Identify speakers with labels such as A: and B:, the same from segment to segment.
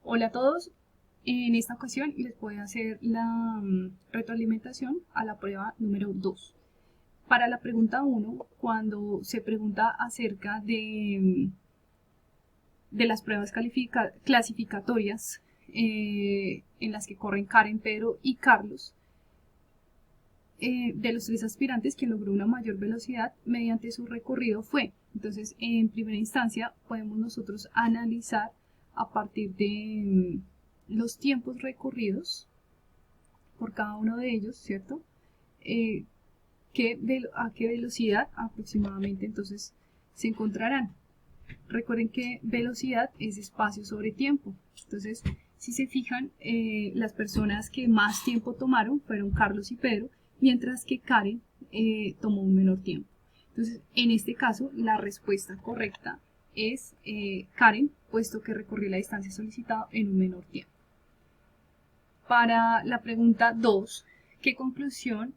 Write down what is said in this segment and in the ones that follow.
A: Hola a todos, en esta ocasión les voy a hacer la retroalimentación a la prueba número 2. Para la pregunta 1, cuando se pregunta acerca de las pruebas clasificatorias en las que corren Karen, Pedro y Carlos, de los tres aspirantes, quien logró una mayor velocidad mediante su recorrido fue. Entonces, en primera instancia, podemos nosotros analizar a partir de los tiempos recorridos por cada uno de ellos, ¿cierto? A qué velocidad aproximadamente entonces se encontrarán. Recuerden que velocidad es espacio sobre tiempo. Entonces, si se fijan, las personas que más tiempo tomaron fueron Carlos y Pedro, mientras que Karen tomó un menor tiempo. Entonces, en este caso, la respuesta correcta es Karen, puesto que recorrió la distancia solicitada en un menor tiempo. Para la pregunta 2, ¿qué conclusión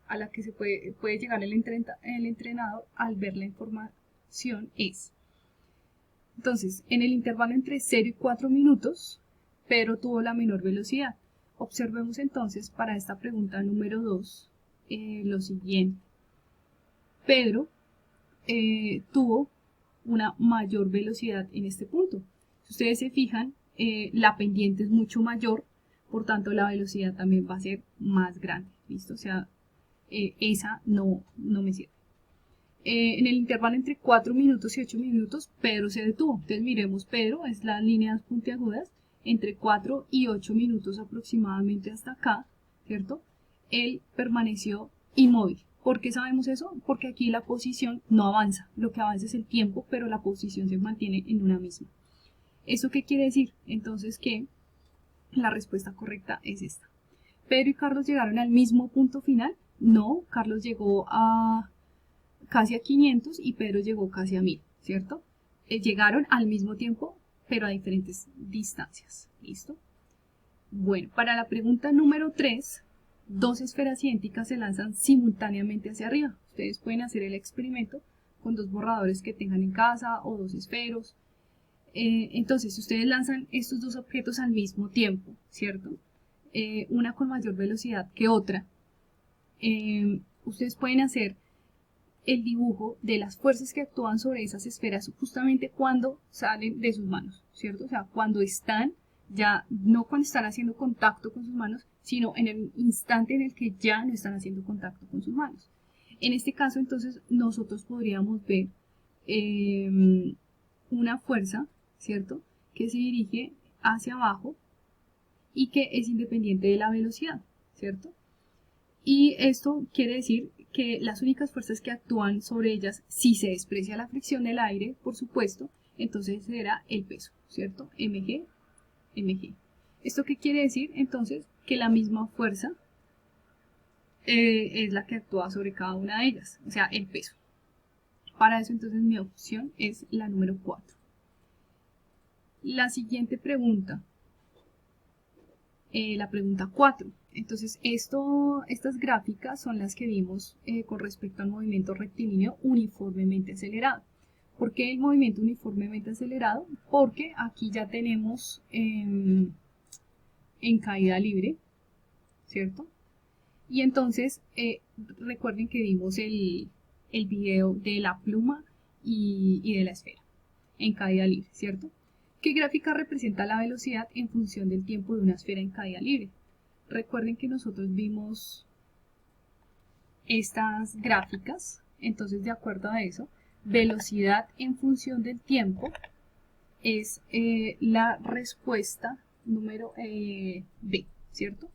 A: a la que se puede llegar el entrenador al ver la información es? Entonces, en el intervalo entre 0 y 4 minutos, Pedro tuvo la menor velocidad. Observemos entonces para esta pregunta número 2 lo siguiente. Pedro tuvo una mayor velocidad en este punto. Si ustedes se fijan, la pendiente es mucho mayor, por tanto la velocidad también va a ser más grande. ¿Listo? O sea, esa no me sirve. En el intervalo entre 4 minutos y 8 minutos, Pedro se detuvo. Entonces miremos, Pedro es las líneas puntiagudas, entre 4 y 8 minutos aproximadamente hasta acá, ¿cierto? Él permaneció inmóvil. ¿Por qué sabemos eso? Porque aquí la posición no avanza. Lo que avanza es el tiempo, pero la posición se mantiene en una misma. ¿Eso qué quiere decir? Entonces que la respuesta correcta es esta. ¿Pedro y Carlos llegaron al mismo punto final? No, Carlos llegó casi a 500 y Pedro llegó casi a 1000, ¿cierto? Llegaron al mismo tiempo, pero a diferentes distancias. ¿Listo? Bueno, para la pregunta número 3, dos esferas idénticas se lanzan simultáneamente hacia arriba. Ustedes pueden hacer el experimento con dos borradores que tengan en casa o dos esferos. Entonces, si ustedes lanzan estos dos objetos al mismo tiempo, ¿cierto? Una con mayor velocidad que otra, ustedes pueden hacer el dibujo de las fuerzas que actúan sobre esas esferas justamente cuando salen de sus manos, ¿cierto? O sea, cuando están, ya no cuando están haciendo contacto con sus manos, sino en el instante en el que ya no están haciendo contacto con sus manos. En este caso, entonces, nosotros podríamos ver una fuerza, ¿cierto? Que se dirige hacia abajo y que es independiente de la velocidad, ¿cierto? Y esto quiere decir que las únicas fuerzas que actúan sobre ellas, si se desprecia la fricción del aire, por supuesto, entonces será el peso, ¿cierto? mg. ¿Esto qué quiere decir? Entonces, que la misma fuerza es la que actúa sobre cada una de ellas, o sea, el peso. Para eso, entonces, mi opción es la número 4. La siguiente pregunta, la pregunta 4. Entonces, estas gráficas son las que vimos con respecto al movimiento rectilíneo uniformemente acelerado. ¿Por qué el movimiento uniformemente acelerado? Porque aquí ya tenemos en caída libre, ¿cierto? Y entonces, recuerden que vimos el video de la pluma y de la esfera en caída libre, ¿cierto? ¿Qué gráfica representa la velocidad en función del tiempo de una esfera en caída libre? Recuerden que nosotros vimos estas gráficas, entonces de acuerdo a eso, velocidad en función del tiempo es la respuesta número B, ¿cierto?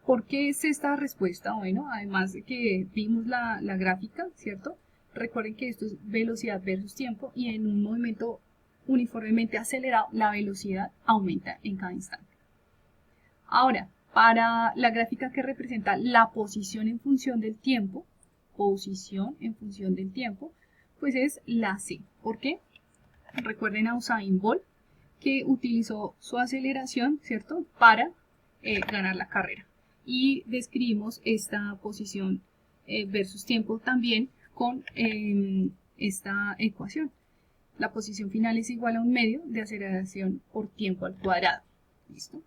A: ¿Por qué es esta respuesta? Bueno, además de que vimos la gráfica, ¿cierto? Recuerden que esto es velocidad versus tiempo y en un movimiento uniformemente acelerado la velocidad aumenta en cada instante. Ahora, para la gráfica que representa la posición en función del tiempo, pues es la C. ¿Por qué? Recuerden a Usain Bolt que utilizó su aceleración, ¿cierto?, para ganar la carrera. Y describimos esta posición versus tiempo también con esta ecuación. La posición final es igual a un medio de aceleración por tiempo al cuadrado. ¿Listo?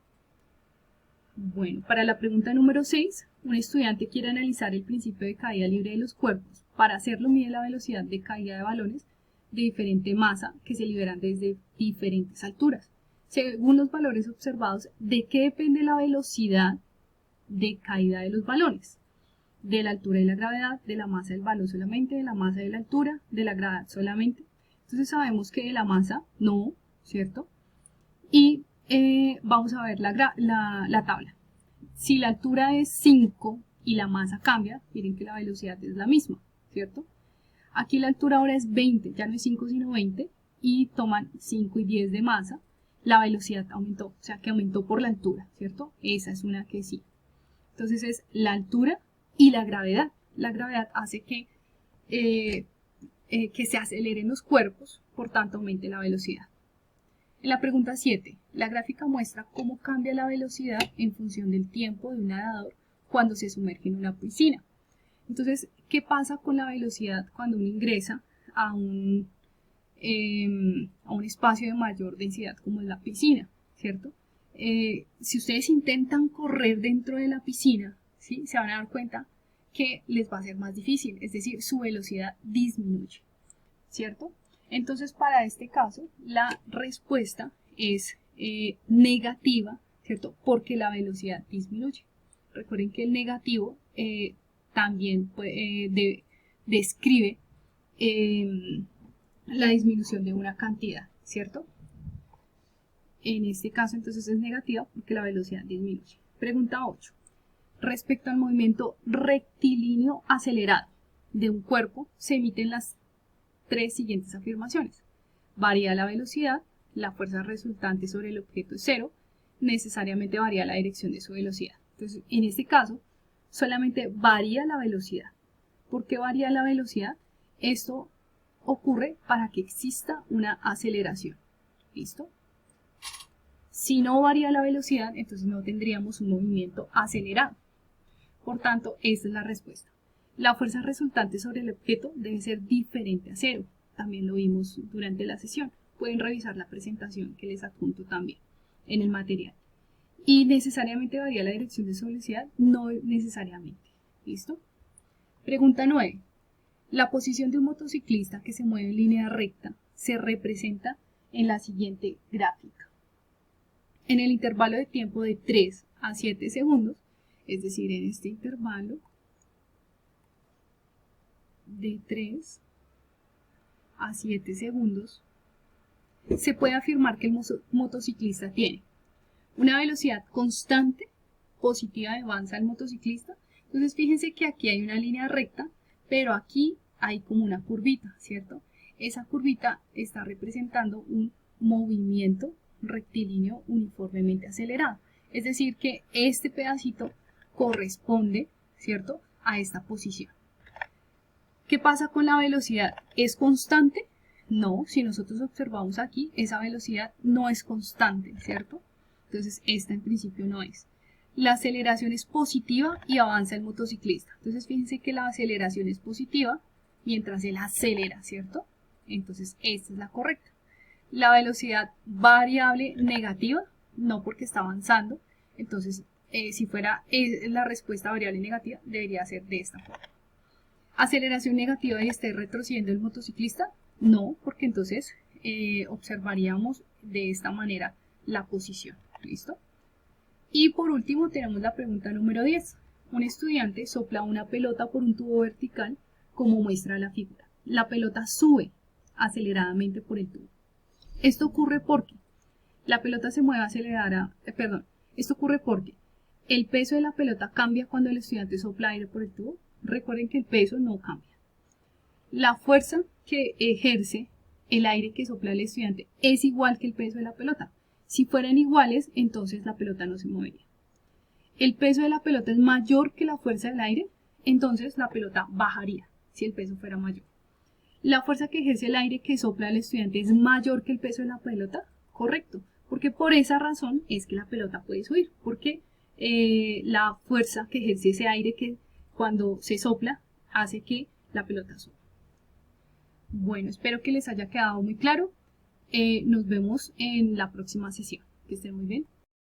A: Bueno, para la pregunta número 6, un estudiante quiere analizar el principio de caída libre de los cuerpos. Para hacerlo mide la velocidad de caída de balones de diferente masa que se liberan desde diferentes alturas. Según los valores observados, ¿de qué depende la velocidad de caída de los balones? De la altura y la gravedad, de la masa del balón solamente, de la masa y la altura, de la gravedad solamente. Entonces sabemos que de la masa no, ¿cierto? Y vamos a ver la tabla. Si la altura es 5 y la masa cambia, miren que la velocidad es la misma, ¿cierto? Aquí la altura ahora es 20, ya no es 5 sino 20, y toman 5 y 10 de masa, la velocidad aumentó, o sea que aumentó por la altura, ¿cierto? Esa es una que sí. Entonces es la altura y la gravedad. La gravedad hace que se aceleren los cuerpos, por tanto aumente la velocidad. En la pregunta 7, la gráfica muestra cómo cambia la velocidad en función del tiempo de un nadador cuando se sumerge en una piscina. Entonces, ¿qué pasa con la velocidad cuando uno ingresa a un espacio de mayor densidad como es la piscina, ¿cierto? Si ustedes intentan correr dentro de la piscina, ¿sí? Se van a dar cuenta que les va a ser más difícil, es decir, su velocidad disminuye, ¿cierto? Entonces, para este caso, la respuesta es negativa, ¿cierto? Porque la velocidad disminuye. Recuerden que el negativo también describe la disminución de una cantidad, ¿cierto? En este caso, entonces, es negativa porque la velocidad disminuye. Pregunta 8. Respecto al movimiento rectilíneo acelerado de un cuerpo, se emiten las tres siguientes afirmaciones. Varía la velocidad, la fuerza resultante sobre el objeto es cero, necesariamente varía la dirección de su velocidad. Entonces, en este caso, solamente varía la velocidad. ¿Por qué varía la velocidad? Esto ocurre para que exista una aceleración. ¿Listo? Si no varía la velocidad, entonces no tendríamos un movimiento acelerado. Por tanto, esta es la respuesta. La fuerza resultante sobre el objeto debe ser diferente a cero. También lo vimos durante la sesión. Pueden revisar la presentación que les adjunto también en el material. ¿Y necesariamente varía la dirección de su velocidad? No necesariamente. ¿Listo? Pregunta 9. La posición de un motociclista que se mueve en línea recta se representa en la siguiente gráfica. En el intervalo de tiempo de 3 a 7 segundos, es decir, en este intervalo de 3 a 7 segundos, se puede afirmar que el motociclista tiene una velocidad constante, positiva de avanza el motociclista. Entonces fíjense que aquí hay una línea recta, pero aquí hay como una curvita, ¿cierto? Esa curvita está representando un movimiento rectilíneo uniformemente acelerado. Es decir, que este pedacito corresponde, ¿cierto?, a esta posición. ¿Qué pasa con la velocidad? ¿Es constante? No, si nosotros observamos aquí, esa velocidad no es constante, ¿cierto? Entonces, esta en principio no es. La aceleración es positiva y avanza el motociclista. Entonces, fíjense que la aceleración es positiva mientras él acelera, ¿cierto? Entonces, esta es la correcta. La velocidad variable negativa, no porque está avanzando. Entonces, si fuera la respuesta variable negativa, debería ser de esta forma. ¿Aceleración negativa y esté retrocediendo el motociclista? No, porque entonces observaríamos de esta manera la posición. ¿Listo? Y por último tenemos la pregunta número 10. Un estudiante sopla una pelota por un tubo vertical como muestra la figura. La pelota sube aceleradamente por el tubo. Esto ocurre porque la pelota se mueve esto ocurre porque el peso de la pelota cambia cuando el estudiante sopla aire por el tubo. Recuerden que el peso no cambia. La fuerza que ejerce el aire que sopla el estudiante es igual que el peso de la pelota. Si fueran iguales, entonces la pelota no se movería. El peso de la pelota es mayor que la fuerza del aire, entonces la pelota bajaría si el peso fuera mayor. La fuerza que ejerce el aire que sopla el estudiante es mayor que el peso de la pelota, correcto, porque por esa razón es que la pelota puede subir, porque la fuerza que ejerce ese aire que cuando se sopla hace que la pelota suba. Bueno, espero que les haya quedado muy claro. Nos vemos en la próxima sesión. Que estén muy bien.